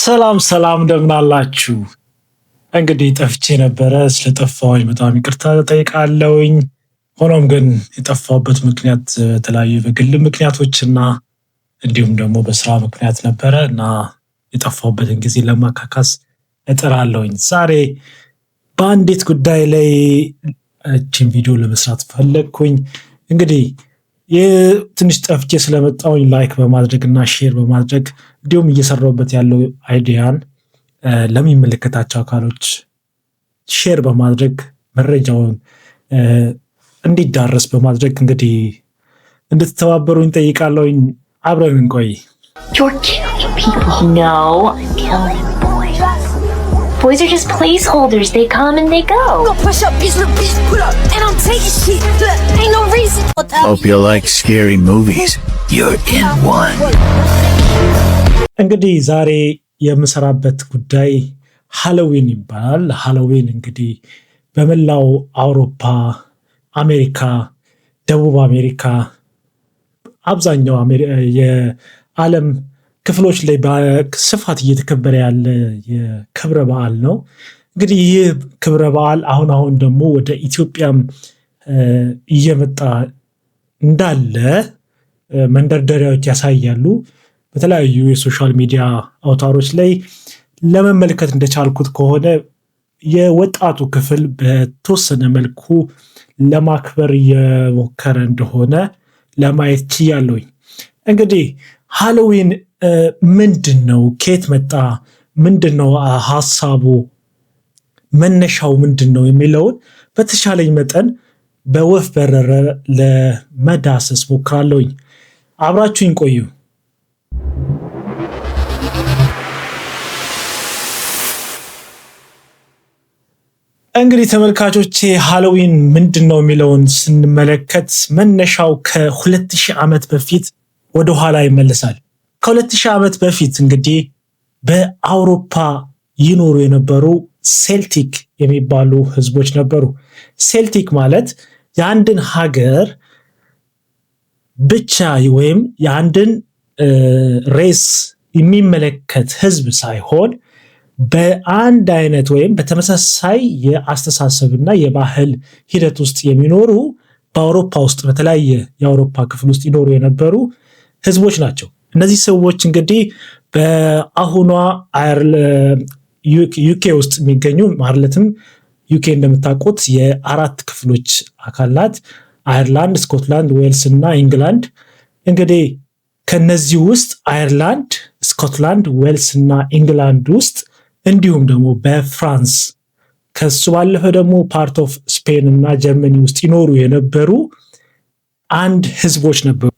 ሰላም ሰላም እንደምን አላችሁ? እንግዲህ ጠፍቼ ነበረ። ስለጠፋሁኝ በጣም ይቅርታ እጠይቃለሁኝ። ሆኖም ግን የጠፋሁበት ምክንያት የተለያዩ በግል ምክንያቶችና እንዲሁም ደግሞ በስራ ምክንያት ነበረ እና የጠፋሁበትን ጊዜ ለማካካስ እጥራለሁኝ። ዛሬ በአንዲት ጉዳይ ላይ እችን ቪዲዮ ለመስራት ፈለግኩኝ። እንግዲህ ትንሽ ጠፍቼ ስለመጣሁኝ ላይክ በማድረግ እና ሼር በማድረግ እንዲሁም እየሰራሁበት ያለው አይዲያን ለሚመለከታቸው አካሎች ሼር በማድረግ መረጃውን እንዲዳረስ በማድረግ እንግዲህ እንድትተባበሩኝ ጠይቃለሁኝ። አብረን እንቆይ። You're killing people. No, I'm killing boys. Boys are just placeholders. They come and they go. Push up, bitch, pull up, and I'm taking shit. Look, ain't no reason. Hope you like scary movies. You're in one. እንግዲህ ዛሬ የምሰራበት ጉዳይ ሃሎዊን ይባላል። ሃሎዊን እንግዲህ በመላው አውሮፓ፣ አሜሪካ፣ ደቡብ አሜሪካ አብዛኛው የዓለም ክፍሎች ላይ በስፋት እየተከበረ ያለ የክብረ በዓል ነው። እንግዲህ ይህ ክብረ በዓል አሁን ደግሞ ወደ ኢትዮጵያም እየመጣ እንዳለ መንደርደሪያዎች ያሳያሉ። በተለያዩ የሶሻል ሚዲያ አውታሮች ላይ ለመመልከት እንደቻልኩት ከሆነ የወጣቱ ክፍል በተወሰነ መልኩ ለማክበር እየሞከረ እንደሆነ ለማየት ችያለሁኝ። እንግዲህ ሃሎዊን ምንድን ነው? ከየት መጣ? ምንድን ነው ሀሳቡ? መነሻው ምንድን ነው የሚለውን በተሻለኝ መጠን በወፍ በረረ ለመዳሰስ ሞክራለሁኝ። አብራችሁኝ ቆዩ። እንግዲህ ተመልካቾቼ ሃሎዊን ምንድን ነው የሚለውን ስንመለከት መነሻው ከ2000 ዓመት በፊት ወደ ኋላ ይመለሳል። ከ2000 ዓመት በፊት እንግዲህ በአውሮፓ ይኖሩ የነበሩ ሴልቲክ የሚባሉ ህዝቦች ነበሩ። ሴልቲክ ማለት የአንድን ሀገር ብቻ ወይም የአንድን ሬስ የሚመለከት ህዝብ ሳይሆን በአንድ አይነት ወይም በተመሳሳይ የአስተሳሰብና የባህል ሂደት ውስጥ የሚኖሩ በአውሮፓ ውስጥ በተለያየ የአውሮፓ ክፍል ውስጥ ይኖሩ የነበሩ ህዝቦች ናቸው። እነዚህ ሰዎች እንግዲህ በአሁኗ ዩኬ ውስጥ የሚገኙ ማለትም ዩኬ እንደምታውቁት የአራት ክፍሎች አካል ናት። አየርላንድ፣ ስኮትላንድ፣ ዌልስ እና ኢንግላንድ። እንግዲህ ከነዚህ ውስጥ አየርላንድ፣ ስኮትላንድ፣ ዌልስ እና ኢንግላንድ ውስጥ እንዲሁም ደግሞ በፍራንስ ከሱ ባለፈ ደግሞ ፓርት ኦፍ ስፔን እና ጀርመኒ ውስጥ ይኖሩ የነበሩ አንድ ህዝቦች ነበሩ።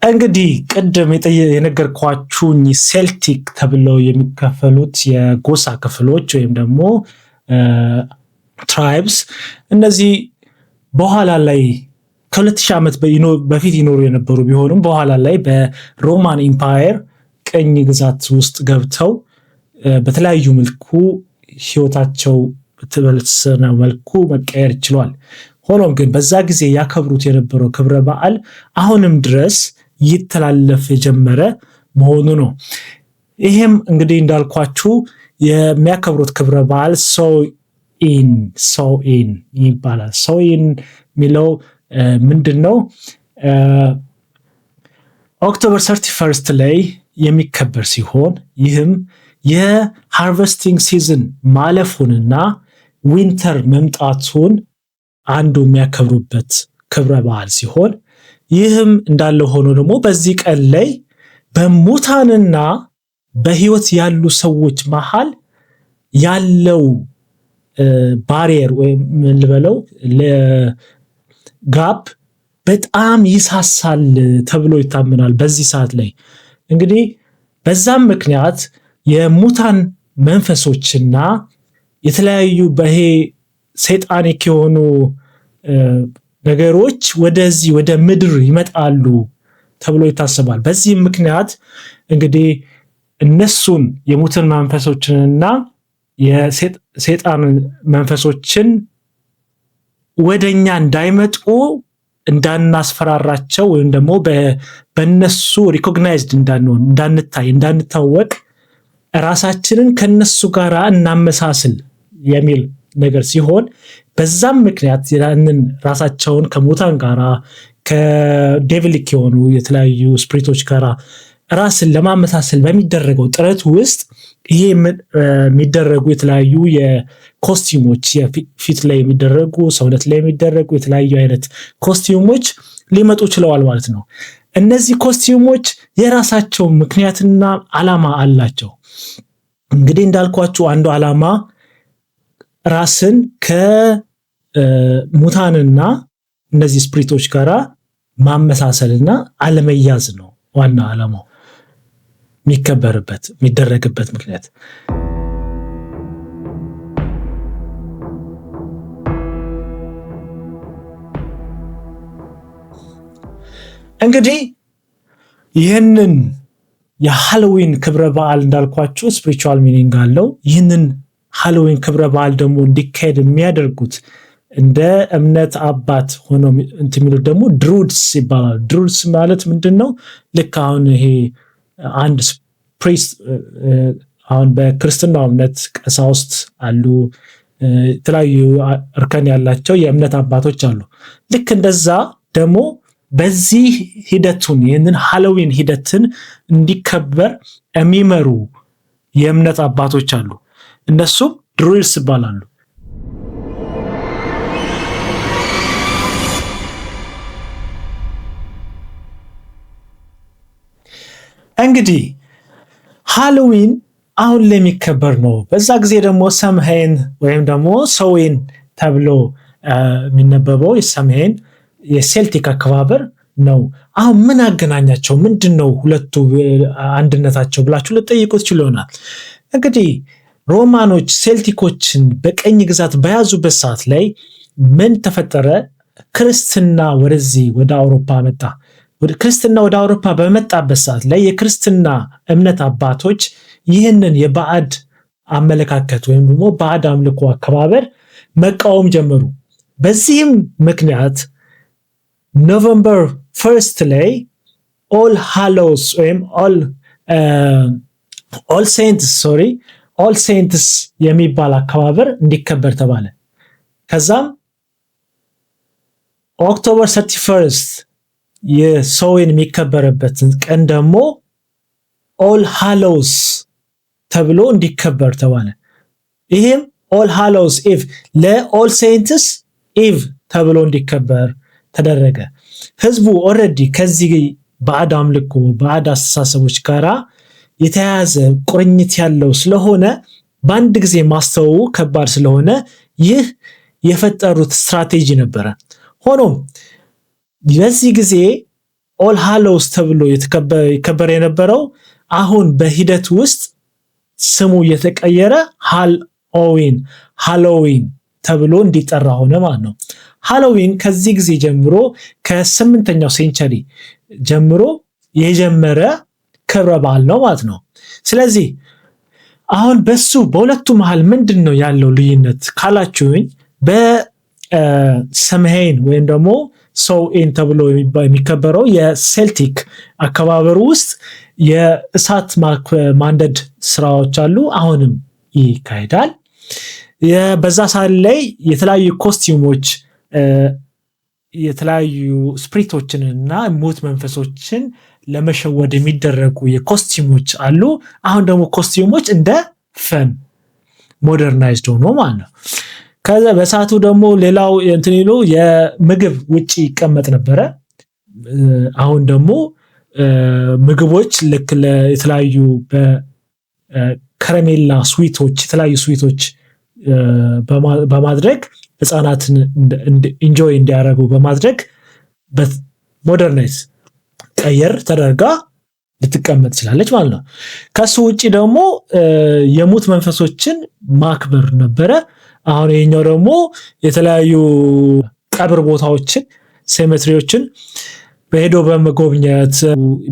እንግዲህ ቅድም የነገርኳችሁኝ ሴልቲክ ተብለው የሚከፈሉት የጎሳ ክፍሎች ወይም ደግሞ ትራይብስ እነዚህ በኋላ ላይ ከ2000 ዓመት በፊት ይኖሩ የነበሩ ቢሆኑም በኋላ ላይ በሮማን ኢምፓየር ቅኝ ግዛት ውስጥ ገብተው በተለያዩ መልኩ ህይወታቸው በተወሰነ መልኩ መቀየር ችሏል። ሆኖም ግን በዛ ጊዜ ያከብሩት የነበረው ክብረ በዓል አሁንም ድረስ ይተላለፍ የጀመረ መሆኑ ነው። ይሄም እንግዲህ እንዳልኳችሁ የሚያከብሩት ክብረ በዓል ሶኢን ይባላል። ሶኢን የሚለው ምንድን ነው? ኦክቶበር 31 ላይ የሚከበር ሲሆን ይህም የሃርቨስቲንግ ሲዝን ማለፉንና ዊንተር መምጣቱን አንዱ የሚያከብሩበት ክብረ በዓል ሲሆን ይህም እንዳለ ሆኖ ደግሞ በዚህ ቀን ላይ በሙታንና በህይወት ያሉ ሰዎች መሃል ያለው ባሪየር ወይም ምን ልበለው ጋፕ በጣም ይሳሳል ተብሎ ይታመናል። በዚህ ሰዓት ላይ እንግዲህ በዛም ምክንያት የሙታን መንፈሶችና የተለያዩ በሄ ሰይጣኒክ የሆኑ ነገሮች ወደዚህ ወደ ምድር ይመጣሉ ተብሎ ይታሰባል። በዚህ ምክንያት እንግዲህ እነሱን የሙታን መንፈሶችንና የሰይጣን መንፈሶችን ወደኛ እንዳይመጡ እንዳናስፈራራቸው ወይም ደግሞ በእነሱ ሪኮግናይዝድ እንዳንሆን እንዳንታወቅ ራሳችንን ከነሱ ጋር እናመሳስል የሚል ነገር ሲሆን በዛም ምክንያት ያንን ራሳቸውን ከሙታን ጋራ ከዴቪሊክ የሆኑ የተለያዩ ስፒሪቶች ጋራ ራስን ለማመሳሰል በሚደረገው ጥረት ውስጥ ይሄ የሚደረጉ የተለያዩ የኮስቲዩሞች የፊት ላይ የሚደረጉ ሰውነት ላይ የሚደረጉ የተለያዩ አይነት ኮስቲዩሞች ሊመጡ ችለዋል ማለት ነው። እነዚህ ኮስቲዩሞች የራሳቸው ምክንያትና ዓላማ አላቸው። እንግዲህ እንዳልኳችሁ አንዱ ዓላማ ራስን ከሙታንና እነዚህ ስፒሪቶች ጋራ ማመሳሰልና አለመያዝ ነው ዋና ዓላማው የሚደረግበት ምክንያት። እንግዲህ ይህንን የሃሎዊን ክብረ በዓል እንዳልኳችሁ ስፒሪቹዋል ሚኒንግ አለው። ይህንን ሃሎዊን ክብረ በዓል ደግሞ እንዲካሄድ የሚያደርጉት እንደ እምነት አባት ሆኖ የሚሉት ደግሞ ድሩድስ ይባላል። ድሩድስ ማለት ምንድነው? ልክ አሁን ይሄ አንድ ፕሪስት አሁን በክርስትናው እምነት ቀሳውስት አሉ፣ የተለያዩ እርከን ያላቸው የእምነት አባቶች አሉ። ልክ እንደዛ ደግሞ በዚህ ሂደቱን ይህንን ሃሎዊን ሂደትን እንዲከበር የሚመሩ የእምነት አባቶች አሉ። እነሱም ድሩድስ ይባላሉ። እንግዲህ ሃሎዊን አሁን ላይ የሚከበር ነው። በዛ ጊዜ ደግሞ ሰምሄን ወይም ደግሞ ሶዌን ተብሎ የሚነበበው የሰምሄን የሴልቲክ አከባበር ነው። አሁን ምን አገናኛቸው? ምንድነው ሁለቱ አንድነታቸው ብላችሁ ልትጠይቁ ትችሉናል። እንግዲህ ሮማኖች ሴልቲኮችን በቀኝ ግዛት በያዙበት ሰዓት ላይ ምን ተፈጠረ? ክርስትና ወደዚህ ወደ አውሮፓ መጣ። ክርስትና ወደ አውሮፓ በመጣበት ሰዓት ላይ የክርስትና እምነት አባቶች ይህንን የባዕድ አመለካከት ወይም ደግሞ ባዕድ አምልኮ አከባበር መቃወም ጀመሩ። በዚህም ምክንያት ኖቨምበር 1 ላይ ኦል ሃሎውስ ወይም ኦል ሴንትስ የሚባል አከባበር እንዲከበር ተባለ። ከዛም ኦክቶበር 31 የሶዌን የሚከበረበት ቀን ደግሞ ኦል ሃሎውስ ተብሎ እንዲከበር ተባለ። ይህም ኦል ሃሎውስ ኢቭ ለኦል ሴንትስ ኢቭ ተብሎ እንዲከበር ተደረገ። ህዝቡ ኦልሬዲ ከዚህ ባዕድ አምልኮ ባዕድ አስተሳሰቦች ጋራ የተያያዘ ቁርኝት ያለው ስለሆነ በአንድ ጊዜ ማስተዋወቁ ከባድ ስለሆነ ይህ የፈጠሩት ስትራቴጂ ነበረ። ሆኖም በዚህ ጊዜ ኦል ሃሎውስ ተብሎ ይከበር የነበረው አሁን በሂደት ውስጥ ስሙ የተቀየረ ሃሎዊን ተብሎ እንዲጠራ ሆነ ማለት ነው። ሃሎዊን ከዚህ ጊዜ ጀምሮ ከ8ኛው ሴንቸሪ ጀምሮ የጀመረ ክብረ በዓል ነው ማለት ነው። ስለዚህ አሁን በሁለቱ መሃል ምንድነው ያለው ልዩነት ካላችሁኝ በሰምሄን ወይም ደግሞ ሶዌን ተብሎ የሚከበረው የሴልቲክ አከባበሩ ውስጥ የእሳት ማንደድ ስራዎች አሉ። አሁንም ይካሄዳል። በዛ ሰዓት ላይ የተለያዩ ኮስቲዩሞች የተለያዩ ስፒሪቶችን እና ሙት መንፈሶችን ለመሸወድ የሚደረጉ የኮስቲዩሞች አሉ። አሁን ደግሞ ኮስቲዩሞች እንደ ፈን ሞደርናይዝድ ሆኖ ማለት ነው። ከዛ በሰዓቱ ደግሞ ሌላው የምግብ ውጪ ይቀመጥ ነበረ። አሁን ደግሞ ምግቦች ልክ የተለያዩ በከረሜላ ስዊቶች የተለያዩ ስዊቶች በማድረግ ህፃናትን ኢንጆይ እንዲያደርጉ በማድረግ በሞደርናይዝ ቀየር ተደርጋ ልትቀመጥ ትችላለች ማለት ነው። ከሱ ውጪ ደግሞ የሙት መንፈሶችን ማክበር ነበረ። አሁን ይሄኛው ደግሞ የተለያዩ ቀብር ቦታዎችን ሴሜትሪዎችን በሄዶ በመጎብኘት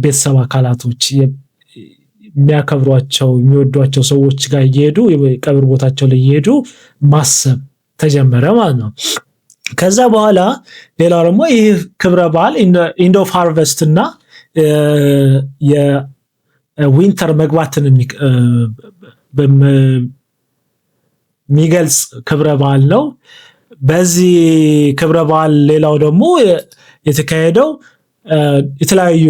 ቤተሰብ አካላቶች የሚያከብሯቸው የሚወዷቸው ሰዎች ጋር እየሄዱ ቀብር ቦታቸው ላይ እየሄዱ ማሰብ ተጀመረ ማለት ነው። ከዛ በኋላ ሌላው ደግሞ ይህ ክብረ በዓል ኢንድ ኦፍ ሃርቨስት እና የዊንተር መግባትን የሚገልጽ ክብረ በዓል ነው። በዚህ ክብረ በዓል ሌላው ደግሞ የተካሄደው የተለያዩ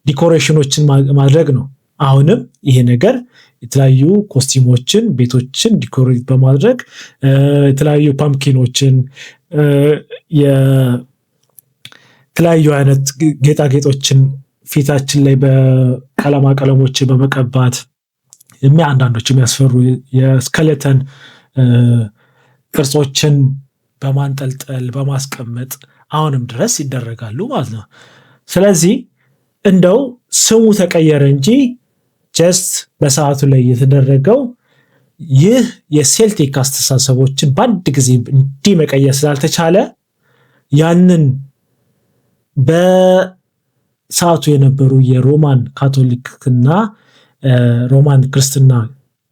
ዲኮሬሽኖችን ማድረግ ነው። አሁንም ይሄ ነገር የተለያዩ ኮስቲሞችን ቤቶችን ዲኮሬት በማድረግ የተለያዩ ፓምኪኖችን የተለያዩ አይነት ጌጣጌጦችን ፊታችን ላይ በቀለማ ቀለሞችን በመቀባት አንዳንዶች የሚያስፈሩ የስኬሌተን ቅርጾችን በማንጠልጠል በማስቀመጥ አሁንም ድረስ ይደረጋሉ ማለት ነው። ስለዚህ እንደው ስሙ ተቀየረ እንጂ ጀስት በሰዓቱ ላይ የተደረገው ይህ የሴልቲክ አስተሳሰቦችን በአንድ ጊዜ እንዲህ መቀየር ስላልተቻለ ያንን በሰዓቱ የነበሩ የሮማን ካቶሊክና ሮማን ክርስትና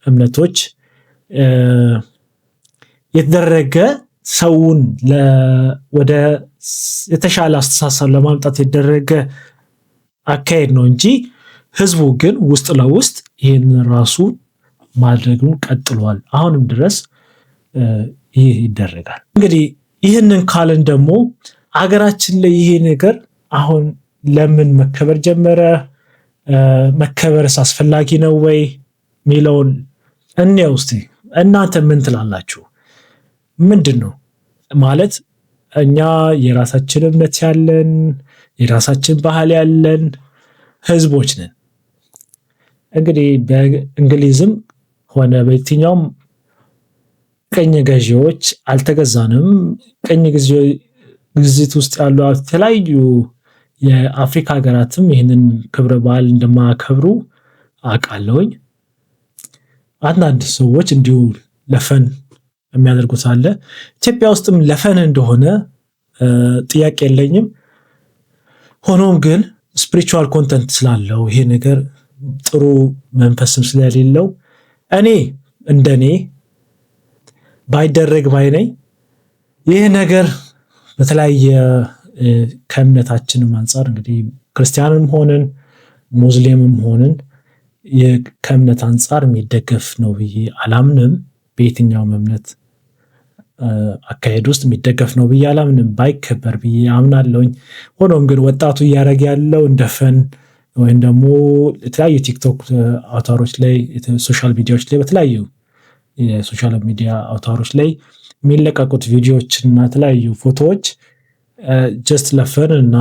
እምነቶች የተደረገ ሰውን ወደ የተሻለ አስተሳሰብ ለማምጣት የተደረገ አካሄድ ነው እንጂ ህዝቡ ግን ውስጥ ለውስጥ ይህን ራሱ ማድረጉን ቀጥሏል። አሁንም ድረስ ይህ ይደረጋል። እንግዲህ ይህንን ካልን ደግሞ አገራችን ላይ ይሄ ነገር አሁን ለምን መከበር ጀመረ? መከበርስ አስፈላጊ ነው ወይ ሚለውን እንየው እስቲ። እናንተ ምን ትላላችሁ? ምንድነው ማለት እኛ የራሳችን እምነት ያለን የራሳችን ባህል ያለን ህዝቦች ነን። እንግዲህ በእንግሊዝም ሆነ በየትኛውም ቀኝ ገዢዎች አልተገዛንም። ቀኝ ግዝት ውስጥ ያሉ የተለያዩ የአፍሪካ ሀገራትም ይህንን ክብረ በዓል እንደማያከብሩ አውቃለሁኝ። አንዳንድ ሰዎች እንዲሁ ለፈን የሚያደርጉት አለ። ኢትዮጵያ ውስጥም ለፈን እንደሆነ ጥያቄ የለኝም። ሆኖም ግን ስፒሪቹዋል ኮንተንት ስላለው ይሄ ነገር ጥሩ መንፈስም ስለሌለው እኔ እንደኔ ባይደረግ ባይነኝ። ይህ ነገር በተለያየ ከእምነታችንም አንጻር እንግዲህ ክርስቲያንም ሆንን ሙስሊምም ሆንን ከእምነት አንጻር የሚደገፍ ነው ብዬ አላምንም። በየትኛውም እምነት አካሄድ ውስጥ የሚደገፍ ነው ብዬ አላምንም። ባይከበር ብዬ አምናለሁኝ። ሆኖም ግን ወጣቱ እያደረገ ያለው እንደፈን ወይም ደግሞ የተለያዩ ቲክቶክ አውታሮች ላይ ሶሻል ሚዲያዎች ላይ በተለያዩ የሶሻል ሚዲያ አውታሮች ላይ የሚለቀቁት ቪዲዮዎች እና የተለያዩ ፎቶዎች ጀስት ለፈን እና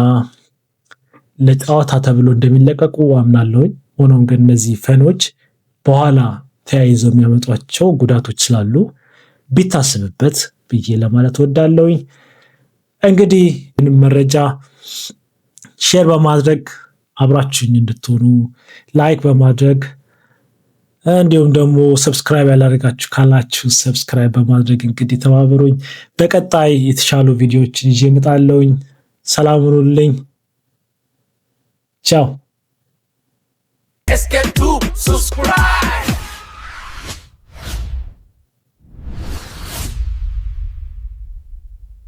ለጨዋታ ተብሎ እንደሚለቀቁ አምናለሁኝ። ሆኖም ግን እነዚህ ፈኖች በኋላ ተያይዘው የሚያመጧቸው ጉዳቶች ስላሉ ቢታስብበት ብዬ ለማለት ወዳለሁኝ። እንግዲህ መረጃ ሼር በማድረግ አብራችሁኝ እንድትሆኑ ላይክ በማድረግ እንዲሁም ደግሞ ሰብስክራይብ ያላደረጋችሁ ካላችሁ ሰብስክራይብ በማድረግ እንግዲህ ተባበሩኝ። በቀጣይ የተሻሉ ቪዲዮዎችን ይዤ እመጣለሁኝ። ሰላም ሁኑልኝ። ቻው። Es que tú subscribe.